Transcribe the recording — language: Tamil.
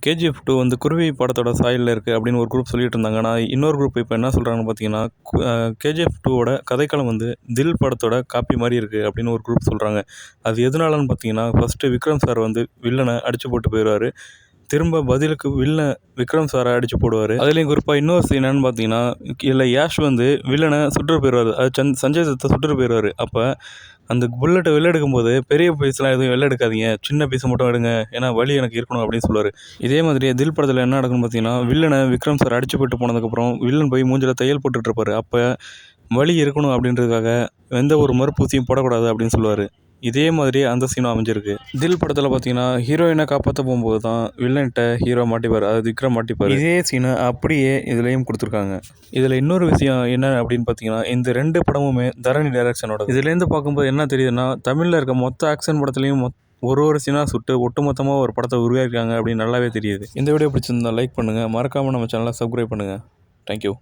கேஜிஎஃப் 2 வந்து குருவி படத்தோட சாயலில் இருக்குது அப்படின்னு ஒரு குரூப் சொல்லிட்டு இருந்தாங்க. ஆனால் இன்னொரு குரூப் இப்போ என்ன சொல்கிறாங்கன்னு பார்த்தீங்கன்னா, கேஜிஎஃப் 2வோட கதைக்களம் வந்து தில் படத்தோட காப்பி மாதிரி இருக்குது அப்படின்னு ஒரு குரூப் சொல்கிறாங்க. அது எதனாலன்னு பார்த்தீங்கன்னா, ஃபஸ்ட்டு விக்ரம் சார் வந்து வில்லனை அடிச்சு போட்டு போயிடுவார். திரும்ப பதிலுக்கு விக்ரம் சாரை அடிச்சு போடுவார். அதுலேயும் குறிப்பாக இன்னொரு சீன் என்னன்னு பார்த்தீங்கன்னா, இல்லை யாஷ் வந்து வில்லனை சுட்டு போயிடுவார். அது சஞ்சய் தத்தை சுட்டு போயிடுவார். அப்போ அந்த புல்லட்டை வெளில எடுக்கும்போது, பெரிய பீஸ்லாம் எதுவும் வெளில எடுக்காதீங்க, சின்ன பீஸை மட்டும் எடுங்க, ஏன்னா வலி எனக்கு இருக்கணும் அப்படின்னு சொல்லுவார். இதே மாதிரி தில் படத்தில் என்ன நடக்குன்னு பார்த்தீங்கன்னா, வில்லனை விக்ரம் சார் அடிச்சு போட்டு போனதுக்கப்புறம் வில்லன் போய் மூஞ்சில் தையல் போட்டுட்ருப்பார். அப்போ வலி இருக்கணும் அப்படின்றதுக்காக எந்த ஒரு மறுப்பூசியும் போடக்கூடாது அப்படின்னு சொல்லுவார். இதே மாதிரி அந்த சீனும் அமைஞ்சிருக்கு. தில் படத்தில் பார்த்தீங்கன்னா, ஹீரோயினை காப்பாற்ற போகும்போது தான் வில்லன்கிட்ட ஹீரோ மாட்டிப்பார், அதாவது விக்ரம் மாட்டிப்பார். இதே சீனை அப்படியே இதுலேயும் கொடுத்துருக்காங்க. இதில் இன்னொரு விஷயம் என்ன அப்படின்னு பார்த்தீங்கன்னா, இந்த 2 படமுமே தரணி டைரக்ஷனோட. இதுலேருந்து பார்க்கும்போது என்ன தெரியுதுன்னா, தமிழில் இருக்க மொத்த ஆக்ஷன் படத்துலையும் ஒரு சீனாக சுட்டு ஒட்டுமொத்தமாக ஒரு படத்தை உருவாக்கியிருக்காங்க அப்படின்னு நல்லாவே தெரியுது. இந்த வீடியோ பிடிச்சிருந்தா லைக் பண்ணுங்கள், மறக்காமல் நம்ம சேனலை சப்ஸ்கிரைப் பண்ணுங்கள். தேங்க்யூ.